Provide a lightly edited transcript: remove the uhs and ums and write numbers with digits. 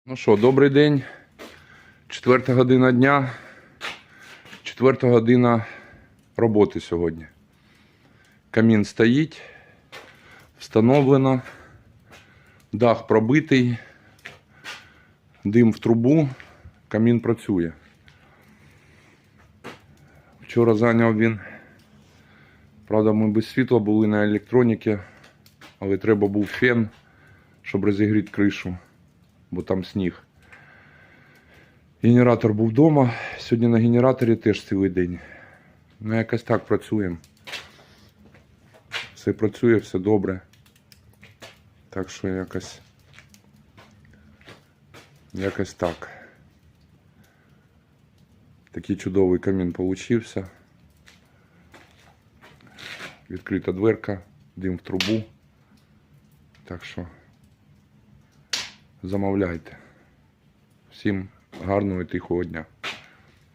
Ну що, добрий день. 4 година дня. 4 година роботи сьогодні. Камін стоїть. Встановлено. Дах пробитий. Дим в трубу. Камін працює. Вчора зайняв він. Правда, ми без світла були на електроніки. Але треба був фен, щоб розігріти кришу. Бо там сніг. Генератор був вдома. Сьогодні на генераторі теж цілий день. Ну, якось так працюємо. Все працює, все добре. Так що якось так. Такий чудовий камін получився. Відкрита дверка, дим в трубу. Так що замовляйте. Всім гарного і тихого дня.